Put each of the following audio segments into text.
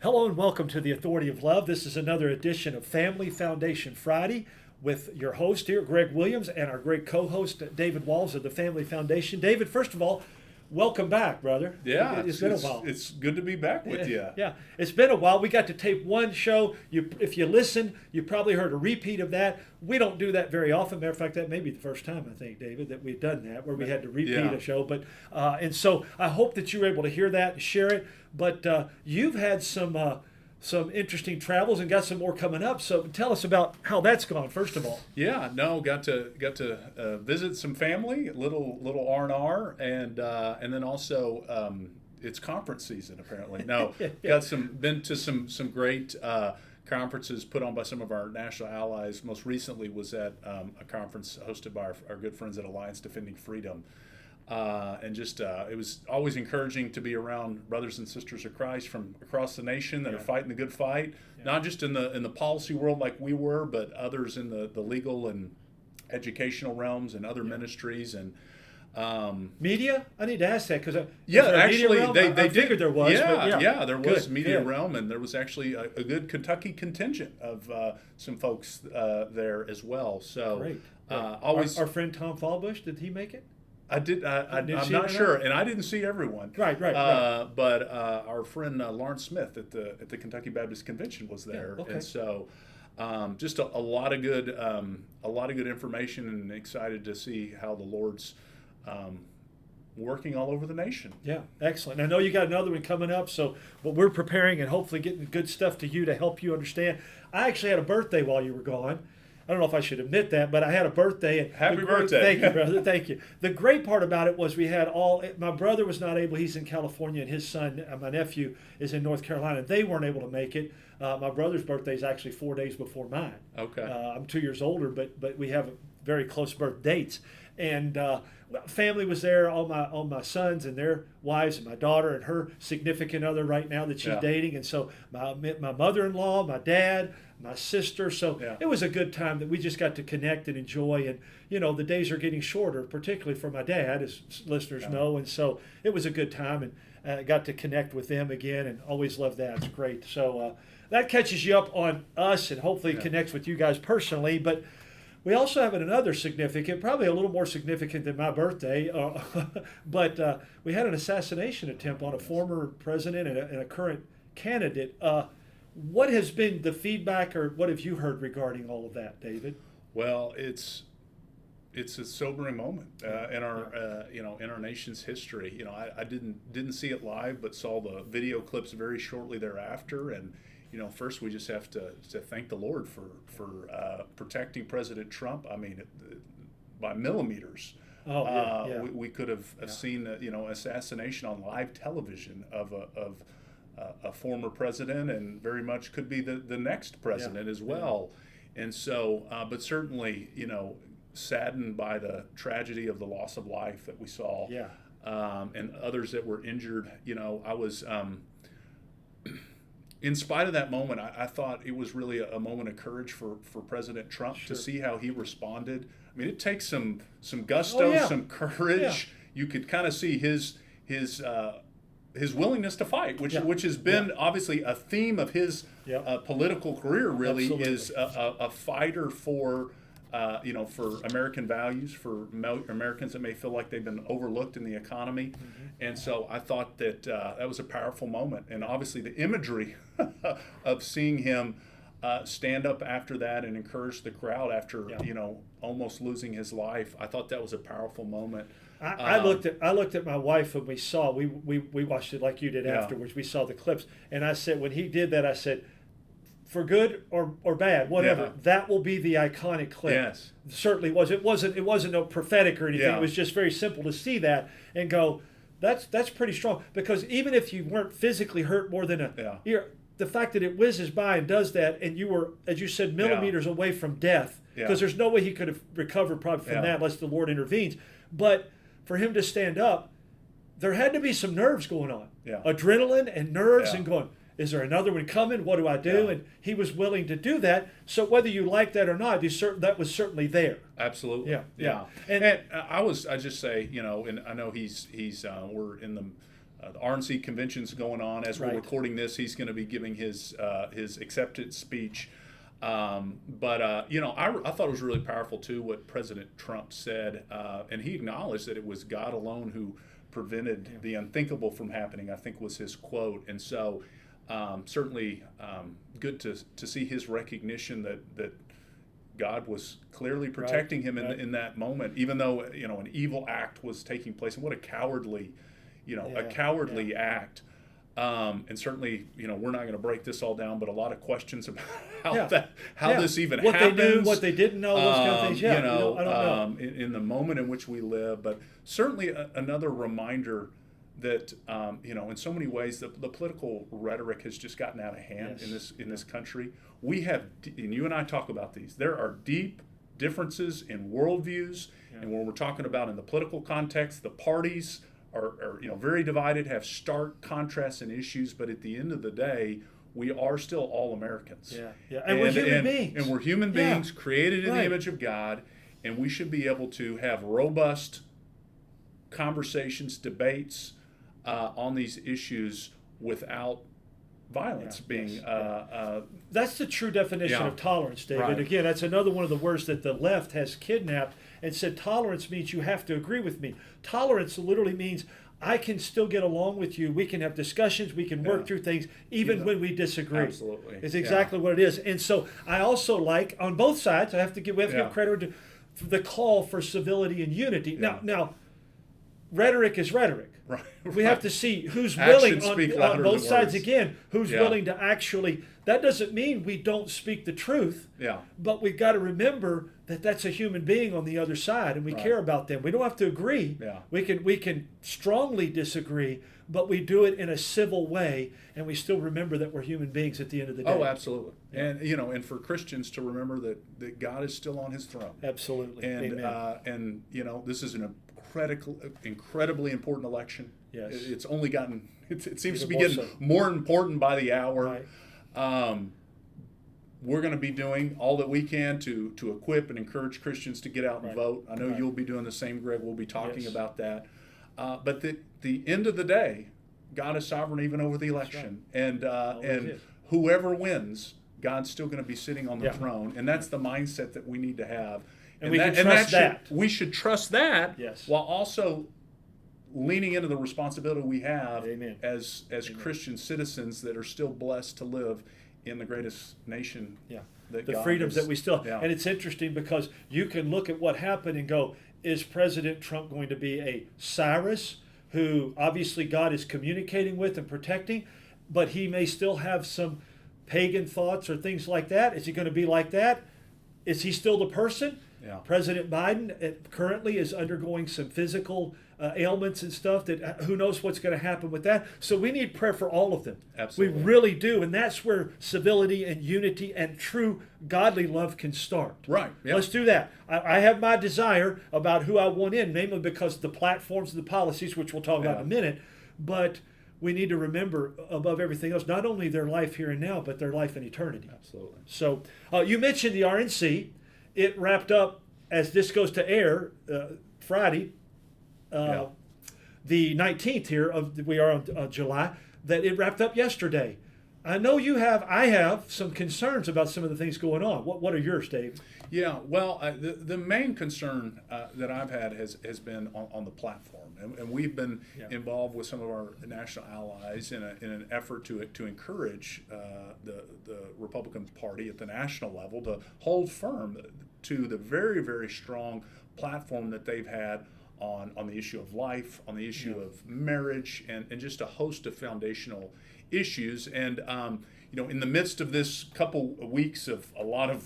Hello and welcome to the Authority of Love. This is another edition of Family Foundation Friday with your host here, Greg Williams, and our great co-host, David Walls of the Family Foundation. David, first of all, welcome back, brother. Yeah, it's been a while. It's good to be back with you. Yeah, it's been a while. We got to tape one show. If you listen, you probably heard a repeat of that. We don't do that very often. Matter of fact, that may be the first time, I think, David, that we've done that, where we had to repeat a show. But and so I hope that you were able to hear that and share it. But you've had some interesting travels and got some more coming up. So tell us about how that's gone, first of all. Yeah, no, got to visit some family, little R&R, and then also it's conference season apparently. No, been to some great conferences put on by some of our national allies. Most recently was at a conference hosted by our good friends at Alliance Defending Freedom. And just it was always encouraging to be around brothers and sisters of Christ from across the nation that are fighting the good fight, not just in the policy world like we were, but others in the legal and educational realms and other ministries and media. I need to ask that because actually they figured there was. There was media realm, and there was actually a good Kentucky contingent of some folks there as well. So great. Always our friend Tom Fallbush, did he make it? I'm not sure, and I didn't see everyone. Right. But our friend Lawrence Smith at the Kentucky Baptist Convention was there, and so just a lot of good information, and excited to see how the Lord's working all over the nation. Yeah, excellent. I know you got another one coming up, so what we're preparing and hopefully getting good stuff to you to help you understand. I actually had a birthday while you were gone. I don't know if I should admit that, but I had a birthday. Happy birthday. Thank you, brother. Thank you. The great part about it was we had my brother was not able, he's in California, and his son, my nephew, is in North Carolina. They weren't able to make it. My brother's birthday is actually 4 days before mine. Okay. I'm 2 years older, but we have very close birth dates. And family was there, all my sons and their wives, and my daughter and her significant other right now that she's dating. And so my mother-in-law, my dad, my sister. So it was a good time that we just got to connect and enjoy. And, the days are getting shorter, particularly for my dad, as listeners know. And so it was a good time, and got to connect with them again, and always love that. It's great. So that catches you up on us and hopefully connects with you guys personally. But we also have another significant, probably a little more significant than my birthday, but we had an assassination attempt on a former president and a current candidate. What has been the feedback, or what have you heard regarding all of that, David? Well, it's a sobering moment in our nation's history. I didn't see it live, but saw the video clips very shortly thereafter, and first we just have to thank the Lord for protecting President Trump. I mean, by millimeters. We could have seen assassination on live television of a former president, and very much could be the next president as well. And so, but certainly, saddened by the tragedy of the loss of life that we saw, and others that were injured. I was. In spite of that moment, I thought it was really a moment of courage for President Trump to see how he responded. I mean, it takes some gusto, some courage. You could kind of see his willingness to fight, which has been obviously a theme of his political career. Really, absolutely. Is a fighter for American values, for Americans that may feel like they've been overlooked in the economy. And so I thought that that was a powerful moment. And obviously the imagery of seeing him stand up after that and encourage the crowd after, almost losing his life, I thought that was a powerful moment. I looked at my wife when we watched it like you did afterwards. We saw the clips. And I said, when he did that, I said, for good or bad, whatever, that will be the iconic clip. Yes, it certainly was. It wasn't no prophetic or anything. It was just very simple to see that and go, that's pretty strong. Because even if you weren't physically hurt more than the fact that it whizzes by and does that, and you were, as you said, millimeters away from death, because there's no way he could have recovered probably from that unless the Lord intervenes. But for him to stand up, there had to be some nerves going on, adrenaline and nerves, and going, is there another one coming? What do I do? Yeah. And he was willing to do that. So whether you like that or not, that was certainly there. Absolutely. Yeah. And I just say, and I know he's we're in the the RNC convention's going on as we're Right. recording this. He's going to be giving his acceptance speech. You know, I thought it was really powerful too what President Trump said, and he acknowledged that it was God alone who prevented the unthinkable from happening, I think was his quote. And so certainly good to see his recognition that God was clearly protecting him in that moment, even though, you know, an evil act was taking place. And what a cowardly, act. And certainly, you know, we're not going to break this all down, but a lot of questions about how this even what happens. What they knew, what they didn't know, those kind of things. Yeah, you know, I don't know. In the moment in which we live, but certainly another reminder that you know, in so many ways, the political rhetoric has just gotten out of hand in this country. We have, and you and I talk about these. There are deep differences in worldviews, and when we're talking about in the political context, the parties are you know, very divided, have stark contrasts and issues. But at the end of the day, we are still all Americans. And we're human beings. And we're human beings created in the image of God, and we should be able to have robust conversations, debates on these issues without violence being. That's the true definition of tolerance, David. Right. Again, that's another one of the words that the left has kidnapped and said tolerance means you have to agree with me. Tolerance literally means I can still get along with you. We can have discussions. We can work through things even when we disagree. Absolutely. It's exactly what it is. And so I also like, on both sides, we have to give credit to the call for civility and unity. Now, rhetoric is rhetoric. Right. We have to see who's Actions willing on both sides again, who's willing to actually, that doesn't mean we don't speak the truth, but we've got to remember that that's a human being on the other side and we care about them. We don't have to agree. We can strongly disagree, but we do it in a civil way and we still remember that we're human beings at the end of the day. Oh, absolutely. And you know, and for Christians to remember that God is still on his throne. Absolutely. And and you know, this is an incredibly important election. Yes. It's only gotten, it seems to be more getting more important by the hour. Right. We're going to be doing all that we can to equip and encourage Christians to get out and vote. I know you'll be doing the same, Greg. We'll be talking about that. But the end of the day, God is sovereign even over the election. And whoever wins, God's still going to be sitting on the throne. And that's the mindset that we need to have. And we can trust that. We should trust that while also leaning into the responsibility we have as Christian citizens that are still blessed to live in the greatest nation. That the God freedoms has, that we still and it's interesting because you can look at what happened and go, is President Trump going to be a Cyrus who obviously God is communicating with and protecting, but he may still have some pagan thoughts or things like that? Is he going to be like that? Is he still the person? President Biden currently is undergoing some physical ailments and stuff that who knows what's going to happen with that. So we need prayer for all of them. Absolutely. We really do. And that's where civility and unity and true godly love can start. Right. Let's do that. I have my desire about who I want in, mainly because of the platforms and the policies, which we'll talk about in a minute. But we need to remember, above everything else, not only their life here and now, but their life in eternity. Absolutely. So you mentioned the RNC. It wrapped up, as this goes to air, Friday, the 19th here, we are on July, that it wrapped up yesterday. I know I have some concerns about some of the things going on. What are yours, Dave? Yeah, well, the main concern that I've had has been on the platform. And we've been involved with some of our national allies in an effort to encourage the Republican Party at the national level to hold firm to the very, very strong platform that they've had on the issue of life, on the issue of marriage, and just a host of foundational issues. And you know, in the midst of this couple of weeks of a lot of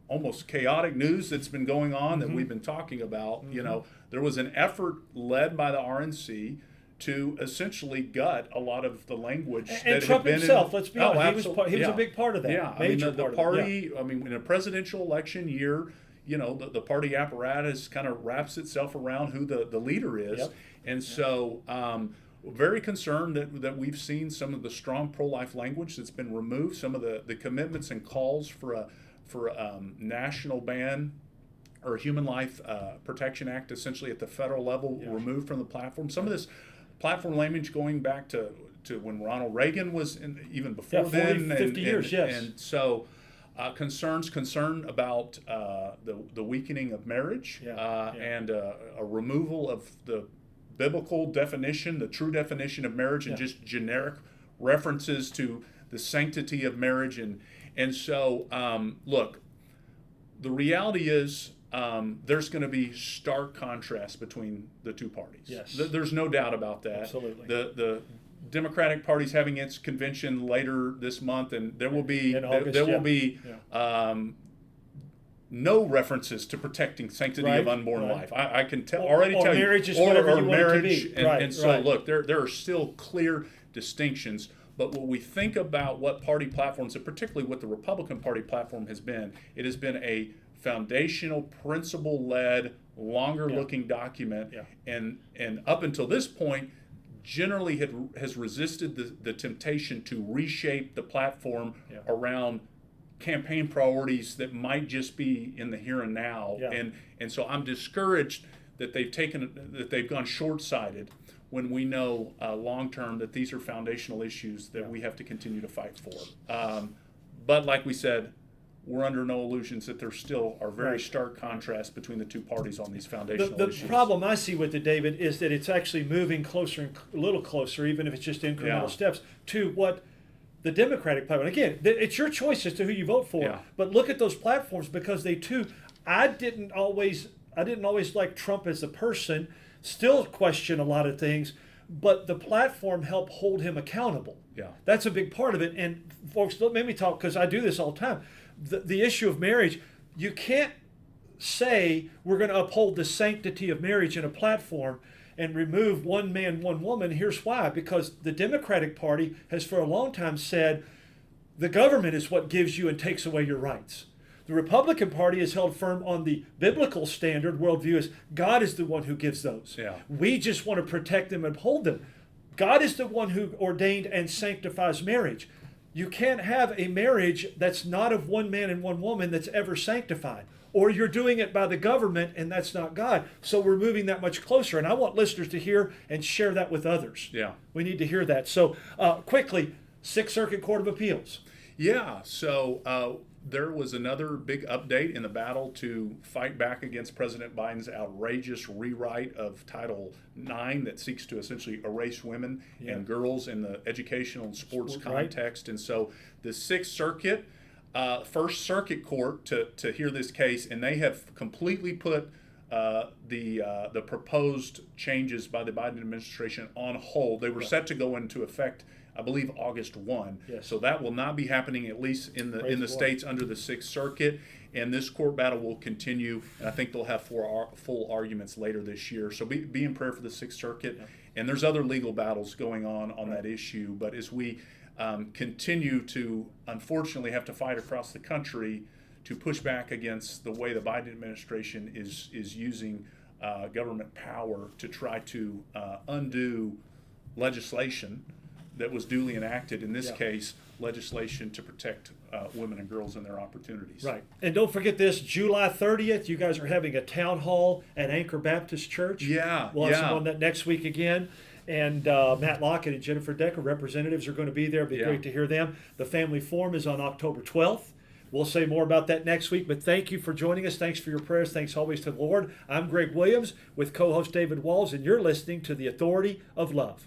almost chaotic news that's been going on that we've been talking about, you know, there was an effort led by the RNC to essentially gut a lot of the language and that Trump had been himself. Let's be honest, he was yeah. a big part of that. Yeah, Major I mean, the part party. I mean, in a presidential election year, you know, the party apparatus kind of wraps itself around who the leader is, and so. Very concerned that we've seen some of the strong pro-life language that's been removed, some of the commitments and calls for a national ban or Human Life Protection Act, essentially at the federal level, removed from the platform. Some of this platform language going back to when Ronald Reagan was even before 40, 50 years, yes. And so concern about the weakening of marriage and a removal of the biblical definition, the true definition of marriage, and just generic references to the sanctity of marriage. And so, look, the reality is there's going to be stark contrast between the two parties. Yes. There's no doubt about that. Absolutely. The Democratic Party's having its convention later this month, and there will be no references to protecting sanctity of unborn life. I can already tell you, marriage is whatever you want it to be. And so look, there are still clear distinctions. But when we think about what party platforms, and particularly what the Republican Party platform has been, it has been a foundational, principle-led, longer-looking document, and up until this point, generally has resisted the temptation to reshape the platform around campaign priorities that might just be in the here and now. And so I'm discouraged that they've gone short-sighted when we know long term that these are foundational issues that we have to continue to fight for. But like we said, we're under no illusions that there still are very stark contrasts between the two parties on these foundational issues. The problem I see with it, David, is that it's actually moving closer and a little closer, even if it's just incremental steps, to what the Democratic platform. Again, it's your choice as to who you vote for. But look at those platforms, because they too. I didn't always like Trump as a person. Still question a lot of things, but the platform helped hold him accountable. That's a big part of it. And folks, don't make me talk, because I do this all the time. The issue of marriage, you can't say we're going to uphold the sanctity of marriage in a platform and remove one man, one woman. Here's why: because the Democratic Party has for a long time said the government is what gives you and takes away your rights. The Republican Party is held firm on the biblical standard worldview as God is the one who gives those. We just want to protect them and hold them. God is the one who ordained and sanctifies marriage. You can't have a marriage that's not of one man and one woman that's ever sanctified. Or you're doing it by the government, and that's not God. So we're moving that much closer. And I want listeners to hear and share that with others. We need to hear that. So quickly, Sixth Circuit Court of Appeals. So there was another big update in the battle to fight back against President Biden's outrageous rewrite of Title IX that seeks to essentially erase women and girls in the educational and sports context. And so the Sixth Circuit, First Circuit Court to hear this case, and they have completely put the proposed changes by the Biden administration on hold. They were set to go into effect, I believe, August 1. So that will not be happening, at least in the states under the Sixth Circuit. And this court battle will continue, and I think they'll have full arguments later this year. So be in prayer for the Sixth Circuit. And there's other legal battles going on that issue. But as we continue to, unfortunately, have to fight across the country to push back against the way the Biden administration is using government power to try to undo legislation that was duly enacted, in this case, legislation to protect women and girls and their opportunities. And don't forget this, July 30th, you guys are having a town hall at Anchor Baptist Church. We'll have some on that next week again. And Matt Lockett and Jennifer Decker, representatives, are going to be there. It'll be great to hear them. The Family Forum is on October 12th. We'll say more about that next week, but thank you for joining us. Thanks for your prayers. Thanks always to the Lord. I'm Greg Williams with co-host David Walls, and you're listening to The Authority of Love.